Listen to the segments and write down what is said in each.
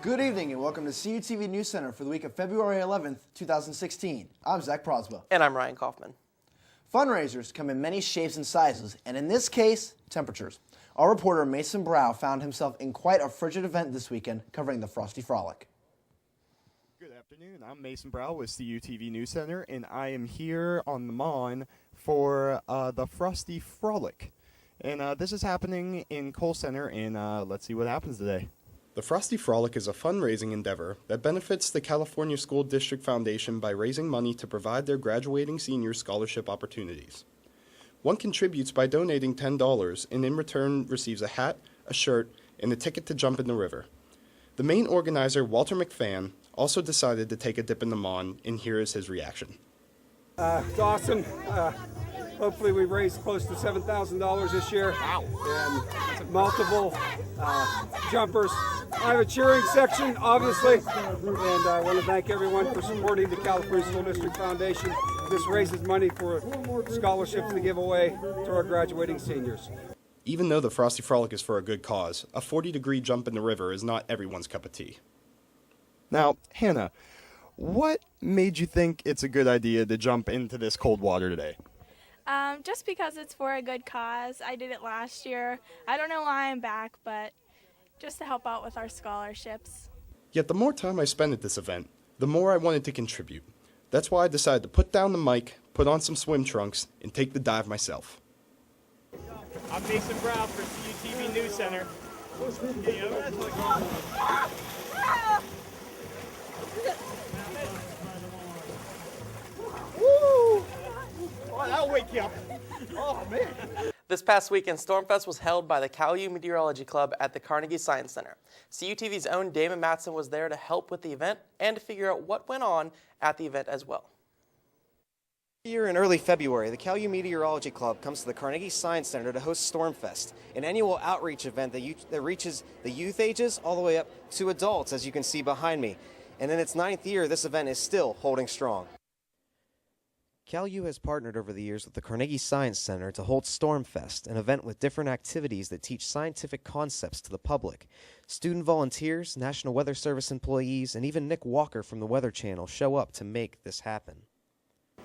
Good evening and welcome to CUTV NewsCenter for the week of February 11th, 2016. I'm Zach Prosba. And I'm Ryan Kaufman. Fundraisers come in many shapes and sizes, and in this case, temperatures. Our reporter Mason Brow found himself in quite a frigid event this weekend covering the Frosty Frolic. Good afternoon. I'm Mason Brow with CUTV NewsCenter, and I am here on the Mon for the Frosty Frolic. And this is happening in Cole Center, and let's see what happens today. The Frosty Frolic is a fundraising endeavor that benefits the California School District Foundation by raising money to provide their graduating seniors scholarship opportunities. One contributes by donating $10 and in return receives a hat, a shirt, and a ticket to jump in the river. The main organizer, Walter McFan, also decided to take a dip in the Mon, and here is his reaction. It's awesome. Hopefully we raised close to $7,000 this year. Wow. And multiple jumpers. I have a cheering section, obviously, and I want to thank everyone for supporting the California School District Foundation. This raises money for scholarships to give away to our graduating seniors. Even though the Frosty Frolic is for a good cause, a 40-degree jump in the river is not everyone's cup of tea. Now, Hannah, what made you think it's a good idea to jump into this cold water today? Just because it's for a good cause. I did it last year. I don't know why I'm back, but just to help out with our scholarships. Yet the more time I spent at this event, the more I wanted to contribute. That's why I decided to put down the mic, put on some swim trunks, and take the dive myself. I'm Mason Brown for CUTV NewsCenter. Woo! Oh, that'll wake you up. Oh, man. This past weekend, Stormfest was held by the CalU Meteorology Club at the Carnegie Science Center. CUTV's own Damon Matson was there to help with the event and to figure out what went on at the event as well. Here in early February, the CalU Meteorology Club comes to the Carnegie Science Center to host Stormfest, an annual outreach event that reaches the youth ages all the way up to adults, as you can see behind me. And in its 9th year, this event is still holding strong. CalU has partnered over the years with the Carnegie Science Center to hold Stormfest, an event with different activities that teach scientific concepts to the public. Student volunteers, National Weather Service employees, and even Nick Walker from the Weather Channel show up to make this happen.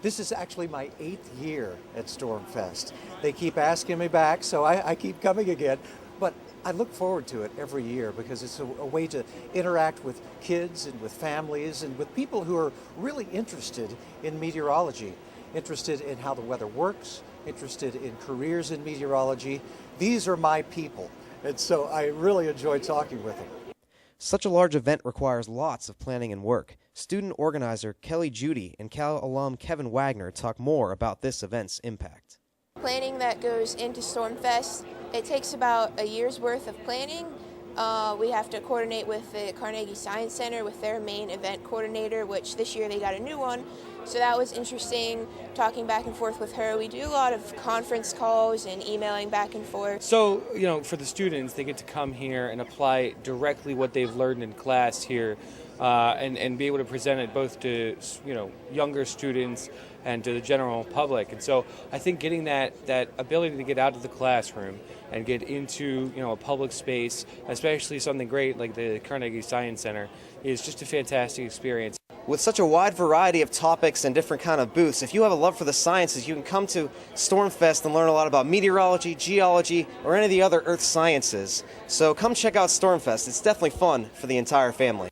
This is actually my 8th year at Stormfest. They keep asking me back, so I keep coming again. But I look forward to it every year because it's a way to interact with kids and with families and with people who are really interested in meteorology, interested in how the weather works, interested in careers in meteorology. These are my people, and so I really enjoy talking with them. Such a large event requires lots of planning and work. Student organizer Kelly Judy and Cal alum Kevin Wagner talk more about this event's impact. Planning that goes into Stormfest, it takes about a year's worth of planning. We have to coordinate with the Carnegie Science Center with their main event coordinator, which this year they got a new one. So that was interesting, talking back and forth with her. We do a lot of conference calls and emailing back and forth. So, for the students, they get to come here and apply directly what they've learned in class here and be able to present it both to, younger students and to the general public. And so I think getting that ability to get out of the classroom and get into, a public space, especially something great like the Carnegie Science Center, is just a fantastic experience. With such a wide variety of topics and different kind of booths, if you have a love for the sciences, you can come to Stormfest and learn a lot about meteorology, geology, or any of the other earth sciences. So come check out Stormfest. It's definitely fun for the entire family.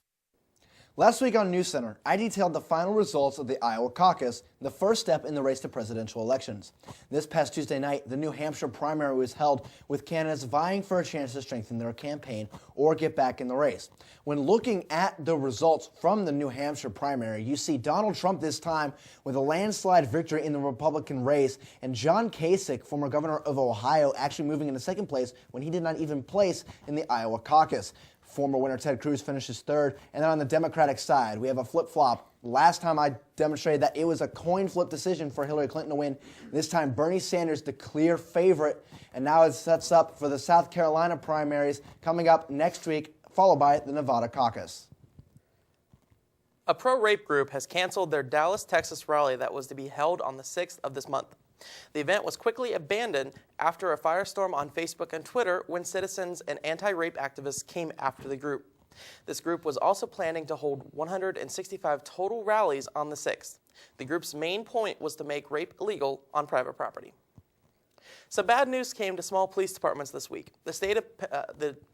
Last week on NewsCenter, I detailed the final results of the Iowa caucus, the first step in the race to presidential elections. This past Tuesday night, the New Hampshire primary was held with candidates vying for a chance to strengthen their campaign or get back in the race. When looking at the results from the New Hampshire primary, you see Donald Trump this time with a landslide victory in the Republican race, and John Kasich, former governor of Ohio, actually moving into second place when he did not even place in the Iowa caucus. Former winner Ted Cruz finishes third. And then on the Democratic side, we have a flip-flop. Last time I demonstrated that it was a coin flip decision for Hillary Clinton to win. This time, Bernie Sanders, the clear favorite. And now it sets up for the South Carolina primaries coming up next week, followed by the Nevada caucus. A pro-rape group has canceled their Dallas, Texas rally that was to be held on the 6th of this month. The event was quickly abandoned after a firestorm on Facebook and Twitter when citizens and anti-rape activists came after the group. This group was also planning to hold 165 total rallies on the 6th. The group's main point was to make rape illegal on private property. Some bad news came to small police departments this week. The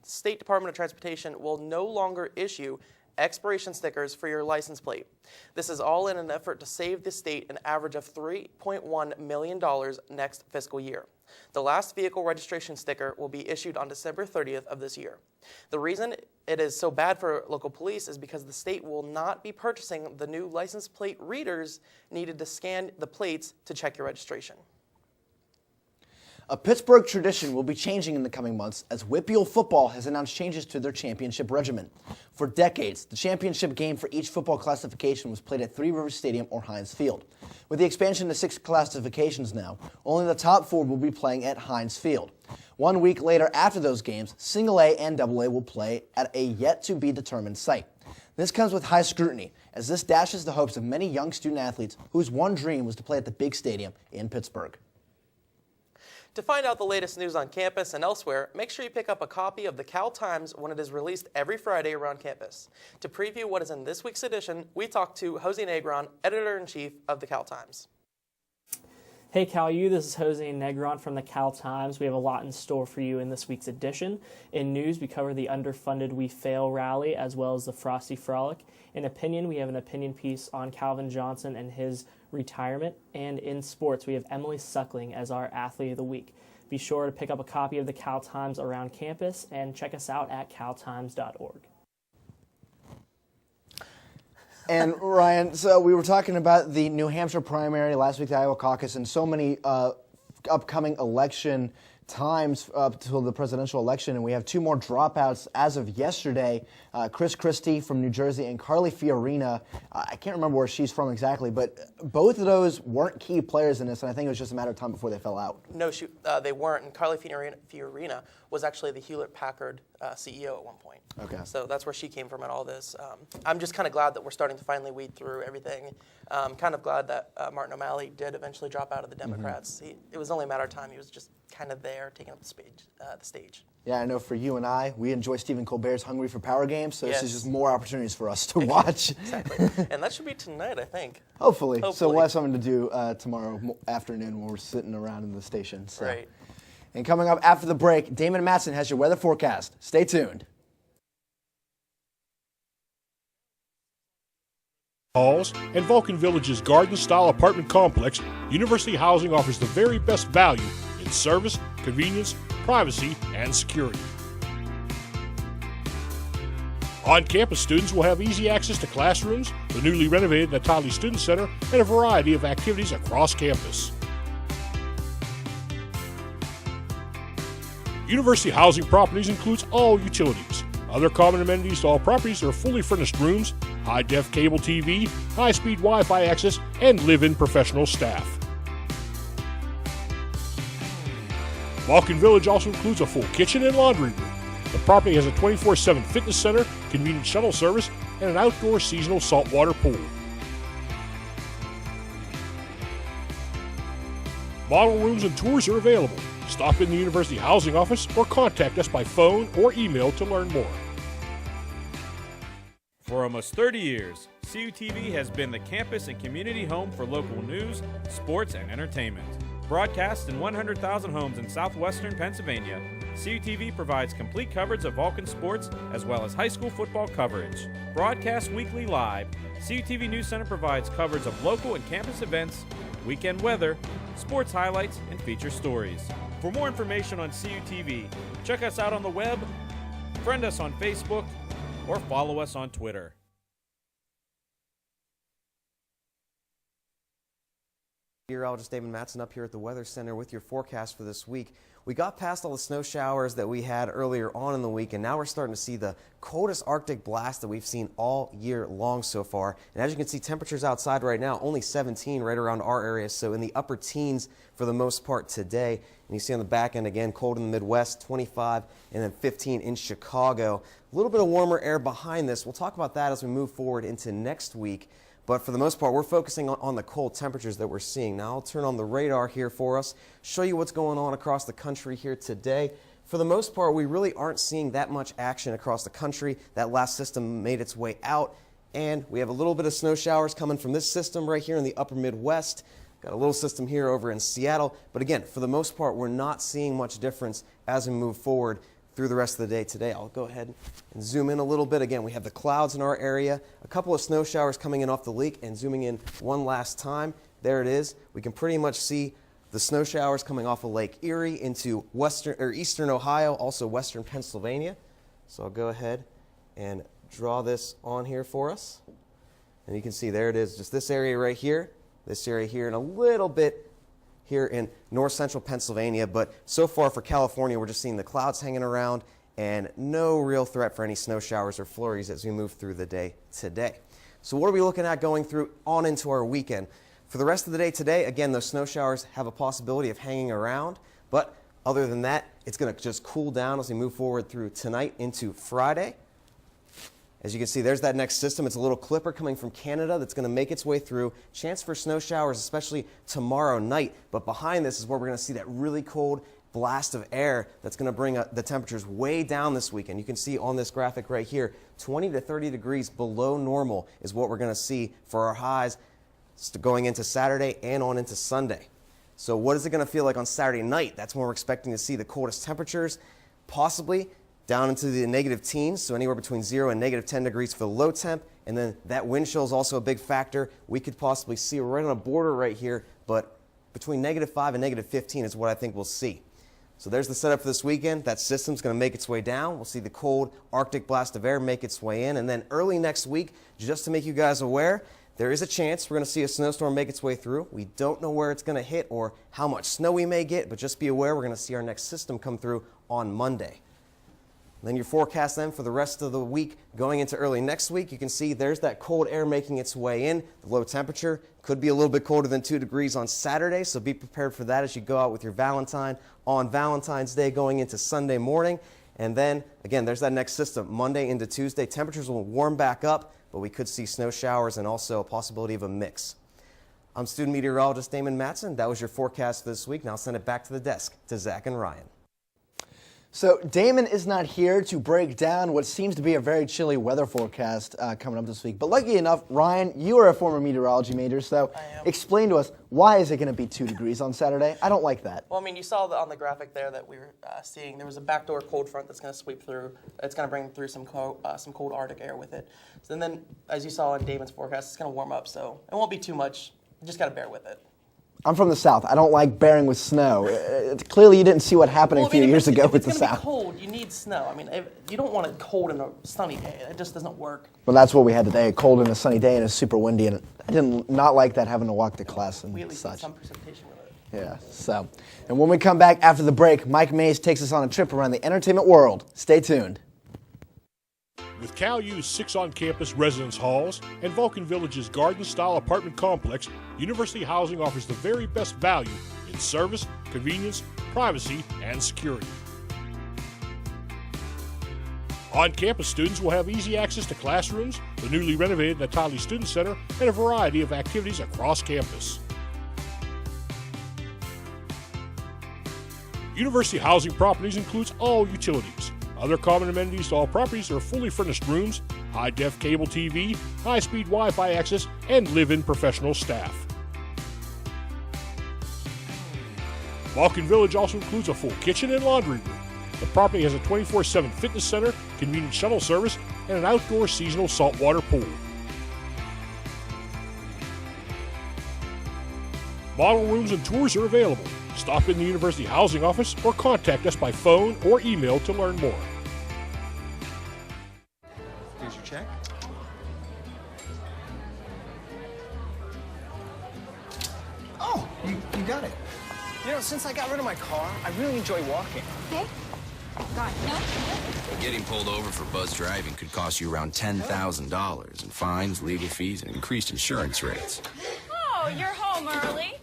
State Department of Transportation will no longer issue expiration stickers for your license plate. This is all in an effort to save the state an average of $3.1 million next fiscal year. The last vehicle registration sticker will be issued on December 30th of this year. The reason it is so bad for local police is because the state will not be purchasing the new license plate readers needed to scan the plates to check your registration. A Pittsburgh tradition will be changing in the coming months as Whitfield football has announced changes to their championship regimen. For decades, the championship game for each football classification was played at Three Rivers Stadium or Heinz Field. With the expansion to 6 classifications now, only the top 4 will be playing at Heinz Field. 1 week later after those games, Single A and Double A will play at a yet-to-be-determined site. This comes with high scrutiny, as this dashes the hopes of many young student athletes whose one dream was to play at the big stadium in Pittsburgh. To find out the latest news on campus and elsewhere, make sure you pick up a copy of the Cal Times when it is released every Friday around campus. To preview what is in this week's edition, we talked to Jose Negron, editor-in-chief of the Cal Times. Hey CalU, this is Jose Negron from the Cal Times. We have a lot in store for you in this week's edition. In news, we cover the Underfunded We Fail rally as well as the Frosty Frolic. In opinion, we have an opinion piece on Calvin Johnson and his retirement. And in sports, we have Emily Suckling as our Athlete of the Week. Be sure to pick up a copy of the Cal Times around campus and check us out at caltimes.org. And Ryan, so we were talking about the New Hampshire primary, last week the Iowa caucus, and so many upcoming election times up till the presidential election, and we have 2 more dropouts as of yesterday. Chris Christie from New Jersey and Carly Fiorina. I can't remember where she's from exactly, but both of those weren't key players in this, and I think it was just a matter of time before they fell out. No, they weren't, and Carly Fiorina was actually the Hewlett-Packard CEO at one point. Okay. So that's where she came from in all this. I'm just kind of glad that we're starting to finally weed through everything. Kind of glad that Martin O'Malley did eventually drop out of the Democrats. It was only a matter of time. He was just kind of there, taking up the stage. Yeah, I know for you and I, we enjoy Stephen Colbert's Hungry for Power games, so Yes. this is just more opportunities for us to watch. Exactly. And that should be tonight, I think. Hopefully. So we'll have something to do tomorrow afternoon when we're sitting around in the station. So. Right. And coming up after the break, Damon Matson has your weather forecast. Stay tuned. Halls and Vulcan Village's garden-style apartment complex, University Housing offers the very best value in service, convenience, privacy, and security. On-campus students will have easy access to classrooms, the newly renovated Natali Student Center, and a variety of activities across campus. University Housing Properties includes all utilities. Other common amenities to all properties are fully furnished rooms, high-def cable TV, high-speed Wi-Fi access, and live-in professional staff. Vulcan Village also includes a full kitchen and laundry room. The property has a 24/7 fitness center, convenient shuttle service, and an outdoor seasonal saltwater pool. Model rooms and tours are available. Stop in the University Housing Office or contact us by phone or email to learn more. For almost 30 years, CUTV has been the campus and community home for local news, sports, and entertainment. Broadcast in 100,000 homes in southwestern Pennsylvania, CUTV provides complete coverage of Vulcan sports as well as high school football coverage. Broadcast weekly live, CUTV NewsCenter provides coverage of local and campus events, weekend weather, sports highlights, and feature stories. For more information on CUTV, check us out on the web, friend us on Facebook, or follow us on Twitter. Meteorologist Damon Matson up here at the Weather Center with your forecast for this week. We got past all the snow showers that we had earlier on in the week, and now we're starting to see the coldest Arctic blast that we've seen all year long so far. And as you can see, temperatures outside right now, only 17 right around our area, so in the upper teens for the most part today. And you see on the back end again, cold in the Midwest, 25, and then 15 in Chicago. A little bit of warmer air behind this. We'll talk about that as we move forward into next week. But for the most part, we're focusing on the cold temperatures that we're seeing. Now I'll turn on the radar here for us, show you what's going on across the country here today. for the most part, we really aren't seeing that much action across the country. That last system made its way out, and we have a little bit of snow showers coming from this system right here in the upper Midwest. Got a little system here over in Seattle, but again, for the most part, we're not seeing much difference as we move forward through the rest of the day today. I'll go ahead and zoom in a little bit. Again, we have the clouds in our area, a couple of snow showers coming in off the lake, and zooming in one last time. There it is. We can pretty much see the snow showers coming off of Lake Erie into eastern Ohio, also western Pennsylvania. So I'll go ahead and draw this on here for us. And you can see there it is, just this area right here, this area here, and a little bit here in north central Pennsylvania. But so far for California, we're just seeing the clouds hanging around and no real threat for any snow showers or flurries as we move through the day today. So what are we looking at going through on into our weekend? For the rest of the day today, again, those snow showers have a possibility of hanging around, but other than that, it's going to just cool down as we move forward through tonight into Friday. As you can see, there's that next system. It's a little clipper coming from Canada that's going to make its way through. Chance for snow showers, especially tomorrow night. But behind this is where we're going to see that really cold blast of air that's going to bring the temperatures way down this weekend. You can see on this graphic right here, 20 to 30 degrees below normal is what we're going to see for our highs going into Saturday and on into Sunday. So what is it going to feel like on Saturday night? That's when we're expecting to see the coldest temperatures, possibly down into the negative teens, so anywhere between 0 and negative 10 degrees for the low temp. And then that wind chill is also a big factor. We could possibly see right on a border right here, but between negative 5 and negative 15 is what I think we'll see. So there's the setup for this weekend. That system's going to make its way down. We'll see the cold Arctic blast of air make its way in. And then early next week, just to make you guys aware, there is a chance we're going to see a snowstorm make its way through. We don't know where it's going to hit or how much snow we may get, but just be aware we're going to see our next system come through on Monday. Then your forecast then for the rest of the week going into early next week, you can see there's that cold air making its way in. The low temperature could be a little bit colder than 2 degrees on Saturday, so be prepared for that as you go out with your Valentine on Valentine's Day going into Sunday morning. And then, again, there's that next system. Monday into Tuesday, temperatures will warm back up, but we could see snow showers and also a possibility of a mix. I'm student meteorologist Damon Matson. That was your forecast this week. Now I'll send it back to the desk to Zach and Ryan. So Damon is not here to break down what seems to be a very chilly weather forecast coming up this week. But lucky enough, Ryan, you are a former meteorology major, so explain to us, why is it going to be 2 degrees on Saturday? I don't like that. Well, I mean, you saw on the graphic there that we were seeing there was a backdoor cold front that's going to sweep through. It's going to bring through some cold Arctic air with it. So then, as you saw in Damon's forecast, it's going to warm up, so it won't be too much. You just got to bear with it. I'm from the South. I don't like bearing with snow. Clearly, you didn't see what happened a few years ago with the South. If it's going to be cold, you need snow. I mean, you don't want it cold in a sunny day. It just doesn't work. Well, that's what we had today, a cold and a sunny day, and it's super windy, and I did not like that, having to walk to class and we at least such. had some precipitation with it. Yeah, so. And when we come back after the break, Mike Mays takes us on a trip around the entertainment world. Stay tuned. With Cal U's 6 on-campus residence halls and Vulcan Village's garden-style apartment complex, University Housing offers the very best value in service, convenience, privacy, and security. On-campus students will have easy access to classrooms, the newly renovated Natali Student Center, and a variety of activities across campus. University Housing Properties includes all utilities. Other common amenities to all properties are fully furnished rooms, high-def cable TV, high-speed Wi-Fi access, and live-in professional staff. Vulcan Village also includes a full kitchen and laundry room. The property has a 24/7 fitness center, convenient shuttle service, and an outdoor seasonal saltwater pool. Model rooms and tours are available. Stop in the University Housing office or contact us by phone or email to learn more. Here's your check. Oh, you got it. You know, since I got rid of my car, I really enjoy walking. Okay. God, no. Getting pulled over for buzz driving could cost you around $10,000 in fines, legal fees, and increased insurance rates. Oh, you're home early.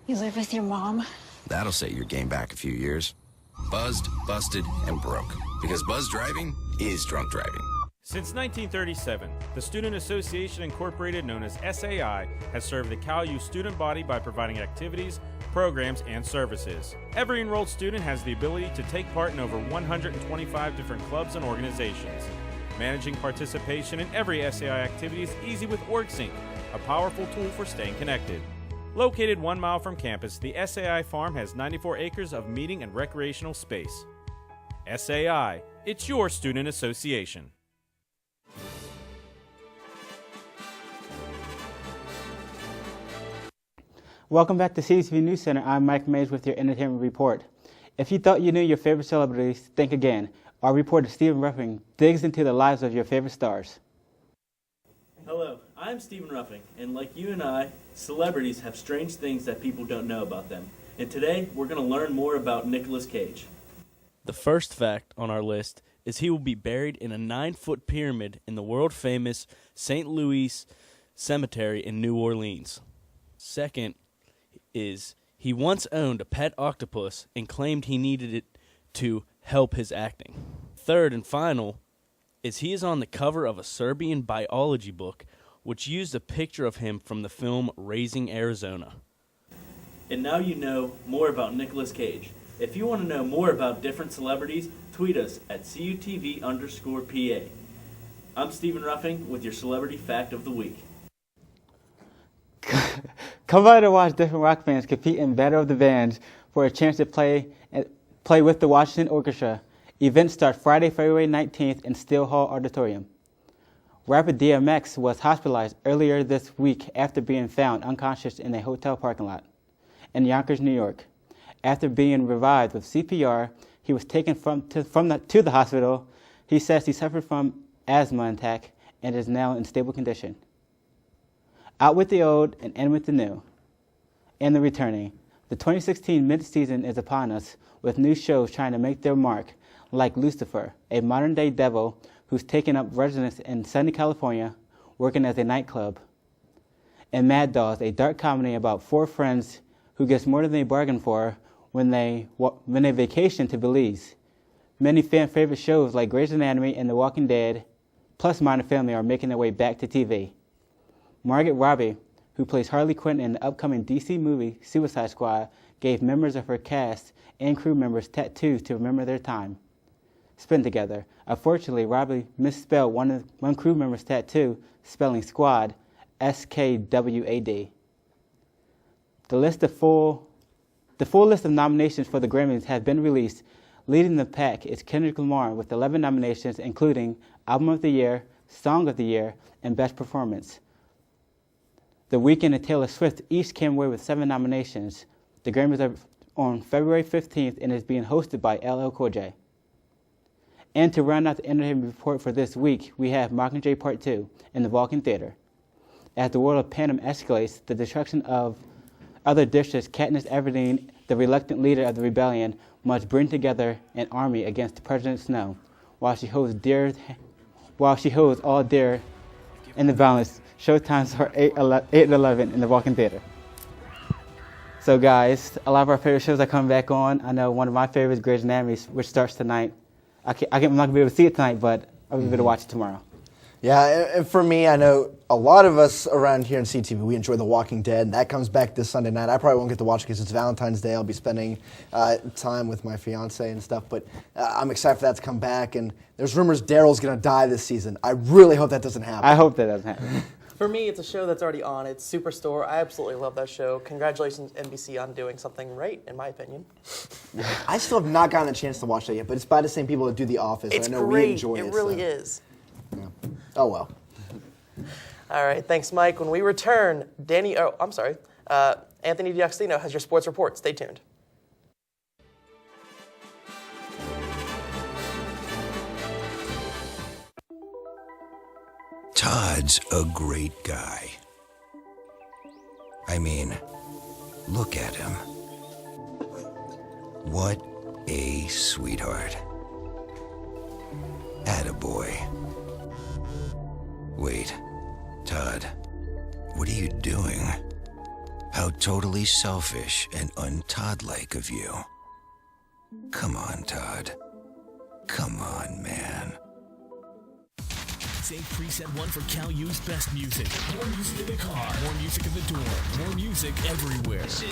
You live with your mom? That'll set your game back a few years. Buzzed, busted, and broke. Because buzz driving is drunk driving. Since 1937, the Student Association Incorporated, known as SAI, has served the CalU student body by providing activities, programs, and services. Every enrolled student has the ability to take part in over 125 different clubs and organizations. Managing participation in every SAI activity is easy with OrgSync, a powerful tool for staying connected. Located 1 mile from campus, the SAI farm has 94 acres of meeting and recreational space. SAI, it's your student association. Welcome back to CUTV NewsCenter. I'm Mike Mays with your entertainment report. If you thought you knew your favorite celebrities, think again. Our reporter Stephen Ruffing digs into the lives of your favorite stars. Hello, I'm Stephen Ruffing, and like you and I, celebrities have strange things that people don't know about them. And today, we're going to learn more about Nicolas Cage. The first fact on our list is he will be buried in a 9-foot pyramid in the world-famous St. Louis Cemetery in New Orleans. Second is he once owned a pet octopus and claimed he needed it to help his acting. Third and final is he is on the cover of a Serbian biology book which used a picture of him from the film Raising Arizona. And now you know more about Nicolas Cage. If you want to know more about different celebrities, tweet us at CUTV_PA. I'm Stephen Ruffing with your Celebrity Fact of the Week. Come by to watch different rock bands compete in Battle of the Bands for a chance to play with the Washington Orchestra. Events start Friday, February 19th in Steele Hall Auditorium. Rapper DMX was hospitalized earlier this week after being found unconscious in a hotel parking lot in Yonkers, New York. After being revived with CPR, he was taken to the hospital. He says he suffered from asthma attack and is now in stable condition. Out with the old and in with the new. And the returning. The 2016 mid-season is upon us, with new shows trying to make their mark, like Lucifer, a modern-day devil who's taken up residence in sunny California, working as a nightclub, and Mad Dogs, a dark comedy about 4 friends who gets more than they bargained for when they vacation to Belize. Many fan-favorite shows like Grey's Anatomy and The Walking Dead, plus Modern Family, are making their way back to TV. Margaret Robbie, who plays Harley Quinn in the upcoming DC movie Suicide Squad, gave members of her cast and crew members tattoos to remember their time spent together. Unfortunately, Robbie misspelled one crew member's tattoo, spelling squad SKWAD. The full list of nominations for the Grammys has been released. Leading the pack is Kendrick Lamar with 11 nominations, including Album of the Year, Song of the Year, and Best Performance. The Weeknd and Taylor Swift each came away with 7 nominations. The Grammys are on February 15th and is being hosted by LL Cool J. And to round out the entertainment report for this week, we have Mockingjay Part 2 in the Vulcan Theater. As the world of Panem escalates, the destruction of other districts, Katniss Everdeen, the reluctant leader of the rebellion, must bring together an army against President Snow, while she holds all dear in the balance. Showtimes are 8 and 11 in the Vulcan Theater. So guys, a lot of our favorite shows are coming back on. I know one of my favorites, Grey's Anatomy, which starts tonight. I'm not going to be able to see it tonight, but I'll be able to watch it tomorrow. Yeah, and for me, I know a lot of us around here in CTV, we enjoy The Walking Dead. That comes back this Sunday night. I probably won't get to watch it because it's Valentine's Day. I'll be spending time with my fiance and stuff, but I'm excited for that to come back. And there's rumors Daryl's going to die this season. I really hope that doesn't happen. I hope that doesn't happen. For me, it's a show that's already on. It's Superstore. I absolutely love that show. Congratulations, NBC, on doing something right, in my opinion. I still have not gotten a chance to watch that yet, but it's by the same people that do The Office. It's and I know great. We enjoy it. It really is. Yeah. Oh, well. All right, thanks, Mike. When we return, Anthony D'Agostino has your sports report. Stay tuned. Todd's a great guy. I mean, look at him. What a sweetheart. Attaboy. Wait, Todd, what are you doing? How totally selfish and un-Todd-like of you. Come on, Todd. Come on, man. Save preset 1 for Cal U's best music. More music in the car. More music in the door. More music everywhere. This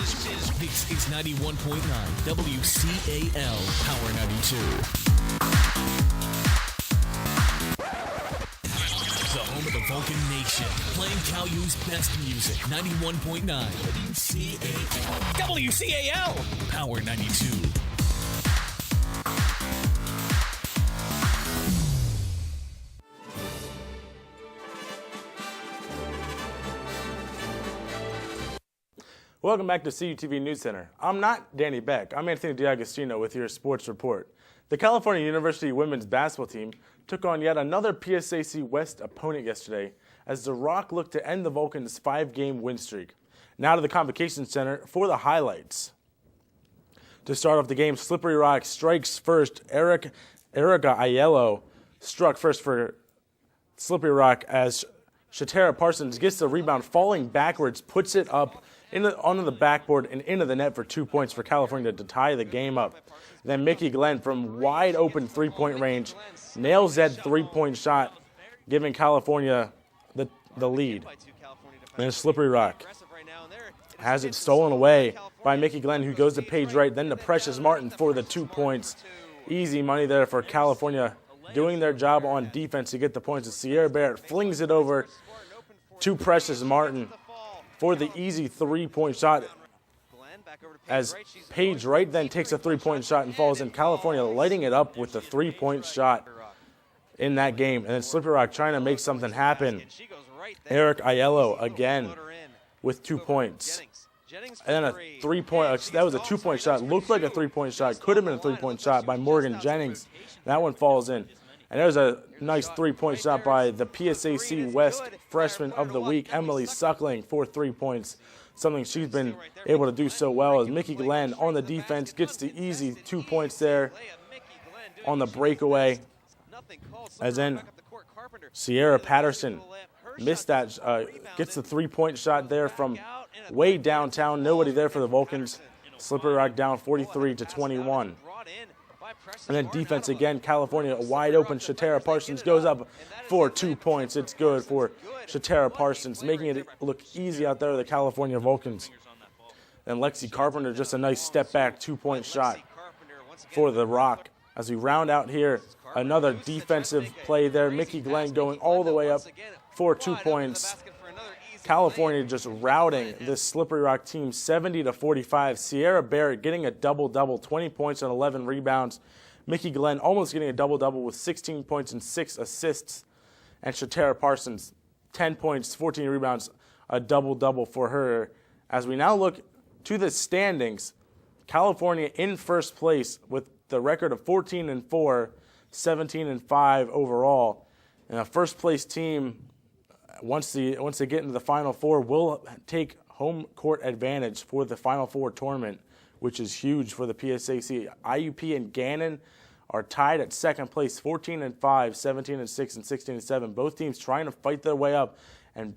is 91.9 WCAL Power 92. The home of the Vulcan Nation. Playing Cal U's best music. 91.9 WCAL. WCAL Power 92. Welcome back to CUTV NewsCenter. I'm not Danny Beck. I'm Anthony D'Agostino with your sports report. The California University women's basketball team took on yet another PSAC West opponent yesterday as the Rock looked to end the Vulcans' 5-game win streak. Now to the Convocation Center for the highlights. To start off the game, Slippery Rock strikes first. Erica Aiello struck first for Slippery Rock as Shatara Parsons gets the rebound, falling backwards, puts it up onto the backboard and into the net for 2 points for California to tie the game up. Then Mickey Glenn from wide open three-point range nails that three-point shot, giving California the lead. And Slippery Rock has it stolen away by Mickey Glenn, who goes to Paige Wright, then to Precious Martin for the 2 points. Easy money there for California, doing their job on defense to get the points. And Sierra Barrett flings it over to Precious Martin for the easy three-point shot, as Paige Wright then takes a three-point shot and falls in. California lighting it up with the three-point shot in that game. And then Slippery Rock trying to make something happen. Eric Aiello again with 2 points. And then a three-point, that was a two-point shot, looked like a three-point shot, could have been a three-point shot by Morgan Jennings. That one falls in. And there's a nice three-point shot by the PSAC West Freshman of the Week, Emily Suckling, for 3 points, something she's been able to do so well, as Mickey Glenn on the defense gets the easy 2 points there on the breakaway. As then Sierra Patterson missed that, gets the three-point shot there from way downtown. Nobody there for the Vulcans. Slippery Rock down 43-21. And then defense again, California wide open. Shatara Parsons goes up for 2 points. It's good for Shatara Parsons, making it look easy out there with the California Vulcans. And Lexi Carpenter, just a nice step back 2-point shot for the Rock. As we round out here, another defensive play there. Mickey Glenn going all the way up for 2 points. California just routing this Slippery Rock team 70-45. Sierra Barrett getting a double-double, 20 points and 11 rebounds. Mickey Glenn almost getting a double-double with 16 points and 6 assists. And Shatara Parsons, 10 points, 14 rebounds, a double-double for her. As we now look to the standings, California in first place with the record of 14-4, 17-5 overall. And a first-place team, once they get into the Final Four, will take home court advantage for the Final Four tournament, which is huge for the PSAC. IUP and Gannon are tied at second place, 14-5, 17-6, and 16-7. Both teams trying to fight their way up and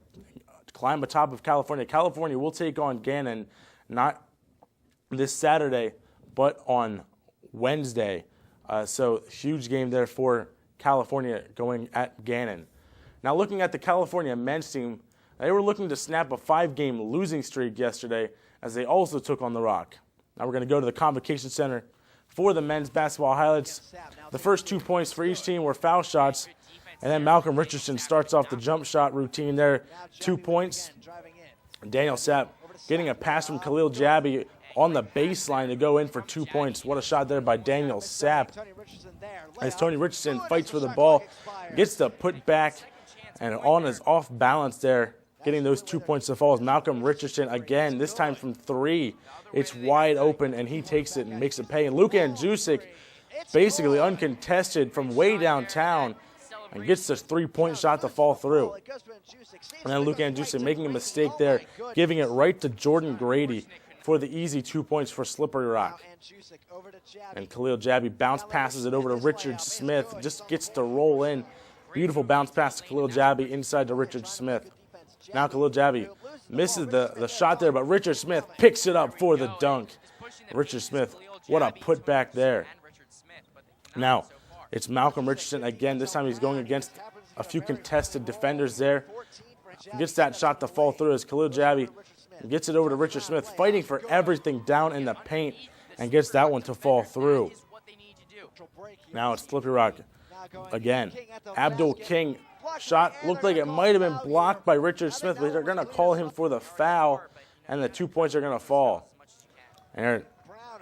climb atop of California. California will take on Gannon not this Saturday, but on Wednesday. So huge game there for California going at Gannon. Now looking at the California men's team, they were looking to snap a 5-game losing streak yesterday as they also took on the Rock. Now we're going to go to the Convocation Center for the men's basketball highlights. The first 2 points for each team were foul shots, and then Malcolm Richardson starts off the jump shot routine there. 2 points. Daniel Sapp getting a pass from Khalil Jabby on the baseline to go in for 2 points. What a shot there by Daniel Sapp. As Tony Richardson fights for the ball, gets the put back, and on his off balance there, getting those 2 points to fall is Malcolm Richardson again, this time from 3. It's wide open, and he takes it and makes it pay. And Luka Andjusic, basically uncontested from way downtown, and gets this 3-point shot to fall through. And then Luka Andjusic making a mistake there, giving it right to Jordan Grady for the easy 2 points for Slippery Rock. And Khalil Jabby bounce passes it over to Richard Smith, just gets to roll in. Beautiful bounce pass to Khalil Jabby inside to Richard Smith. Now Khalil Jabby misses the shot there, but Richard Smith picks it up for the dunk. Richard Smith, what a putback there. Now, it's Malcolm Richardson again. This time he's going against a few contested defenders there. Gets that shot to fall through as Khalil Jabby gets it over to Richard Smith, fighting for everything down in the paint, and gets that one to fall through. Now it's Slippery Rock again. Abdul King shot looked like it might have been blocked by Richard Smith, but they're going to call him for the foul, and the 2 points are going to fall. And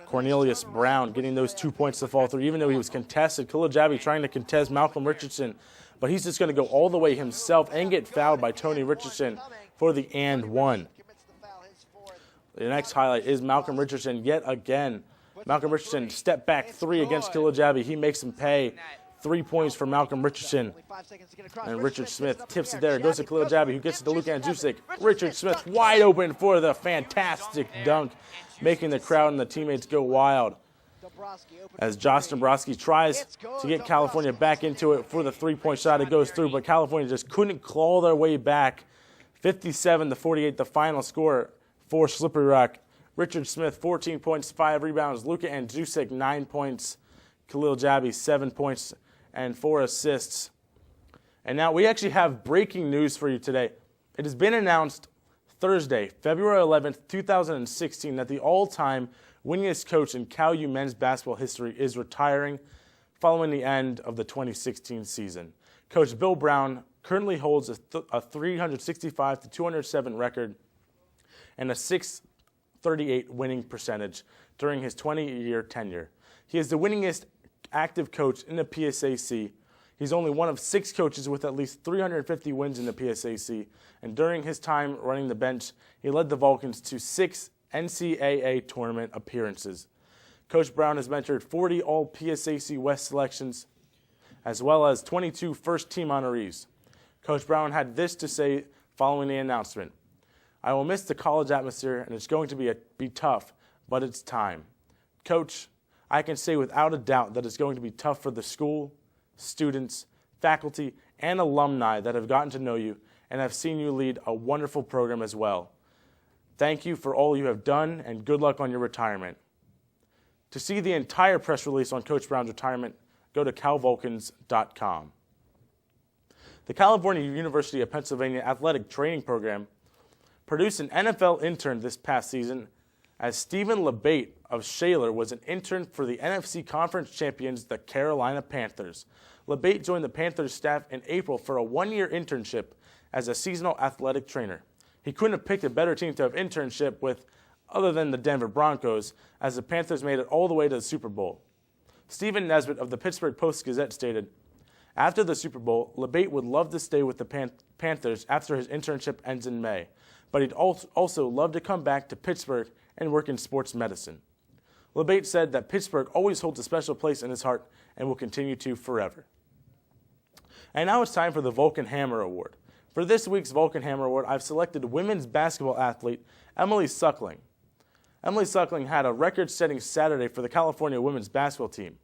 Cornelius Brown getting those 2 points to fall through, even though he was contested. Khalil Jabby trying to contest Malcolm Richardson, but he's just going to go all the way himself and get fouled by Tony Richardson for the and one. The next highlight is Malcolm Richardson yet again. Malcolm Richardson step back three against Khalil Jabby. He makes him pay. 3 points for Malcolm Richardson. And Richard Smith tips it there. Goes to Khalil Jabby, who gets it to Luka Andzusic. Richard Smith wide open for the fantastic dunk, making the crowd and the teammates go wild. As Josh Dombrowski tries to get California back into it for the three-point shot, it goes through, but California just couldn't claw their way back. 57-48, the final score for Slippery Rock. Richard Smith, 14 points, 5 rebounds. Luka Andzusic, 9 points. Khalil Jabby, 7 points and 4 assists. And now we actually have breaking news for you today. It has been announced Thursday, February 11th, 2016, that the all-time winningest coach in Cal U men's basketball history is retiring following the end of the 2016 season. Coach Bill Brown currently holds a 365-207 record and a 638 winning percentage during his 20-year tenure. He is the winningest active coach in the PSAC. He's only one of 6 coaches with at least 350 wins in the PSAC, and during his time running the bench, he led the Vulcans to 6 NCAA tournament appearances. Coach Brown has mentored 40 All-PSAC West selections, as well as 22 first-team honorees. Coach Brown had this to say following the announcement: "I will miss the college atmosphere, and it's going to be tough, but it's time. Coach, I can say without a doubt that it's going to be tough for the school, students, faculty, and alumni that have gotten to know you and have seen you lead a wonderful program as well. Thank you for all you have done, and good luck on your retirement." To see the entire press release on Coach Brown's retirement, go to calvulcans.com. The California University of Pennsylvania Athletic Training Program produced an NFL intern this past season, as Stephen LeBate of Shaler was an intern for the NFC Conference champions, the Carolina Panthers. LeBate joined the Panthers staff in April for a 1-year internship as a seasonal athletic trainer. He couldn't have picked a better team to have internship with other than the Denver Broncos, as the Panthers made it all the way to the Super Bowl. Stephen Nesbitt of the Pittsburgh Post-Gazette stated, "After the Super Bowl, LeBate would love to stay with the Panthers after his internship ends in May, but he'd also love to come back to Pittsburgh and work in sports medicine." LeBate said that Pittsburgh always holds a special place in his heart and will continue to forever. And now it's time for the Vulcan Hammer Award. For this week's Vulcan Hammer Award, I've selected women's basketball athlete Emily Suckling. Emily Suckling had a record-setting Saturday for the California women's basketball team.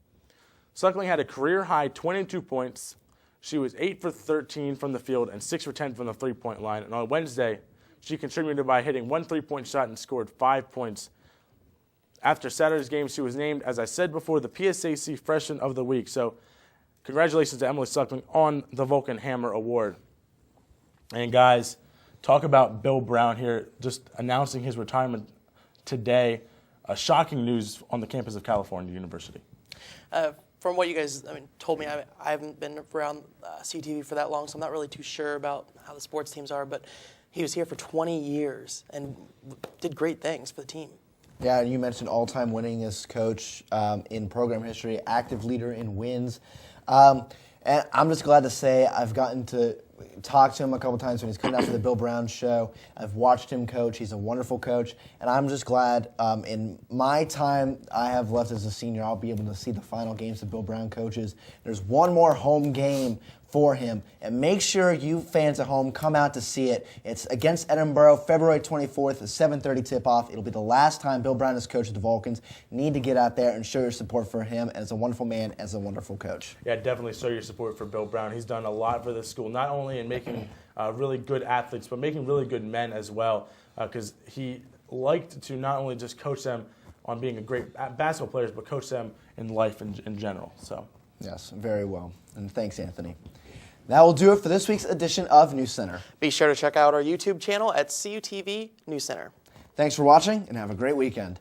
Suckling had a career-high 22 points. She was 8 for 13 from the field and 6 for 10 from the three-point line. And on Wednesday, she contributed by hitting 1 3-point shot and scored 5 points. After Saturday's game, she was named, as I said before, the PSAC Freshman of the Week. So congratulations to Emily Suckling on the Vulcan Hammer Award. And guys, talk about Bill Brown here, just announcing his retirement today. Shocking news on the campus of California University. From what you guys told me, I haven't been around CUTV for that long, so I'm not really too sure about how the sports teams are, but he was here for 20 years and did great things for the team. Yeah, and you mentioned all-time winningest coach in program history, active leader in wins. And I'm just glad to say I've gotten to talk to him a couple times when he's coming out to the Bill Brown show. I've watched him coach. He's a wonderful coach. And I'm just glad in my time I have left as a senior, I'll be able to see the final games that Bill Brown coaches. There's one more home game for him. And make sure you fans at home come out to see it. It's against Edinburgh, February 24th, a 7:30 tip-off. It'll be the last time Bill Brown has coached the Vulcans. You need to get out there and show your support for him as a wonderful man, as a wonderful coach. Yeah, definitely show your support for Bill Brown. He's done a lot for this school, not only in making really good athletes, but making really good men as well, because he liked to not only just coach them on being a great basketball players, but coach them in life in general. So. Yes, very well. And thanks, Anthony. That will do it for this week's edition of NewsCenter. Be sure to check out our YouTube channel at CUTV NewsCenter. Thanks for watching and have a great weekend.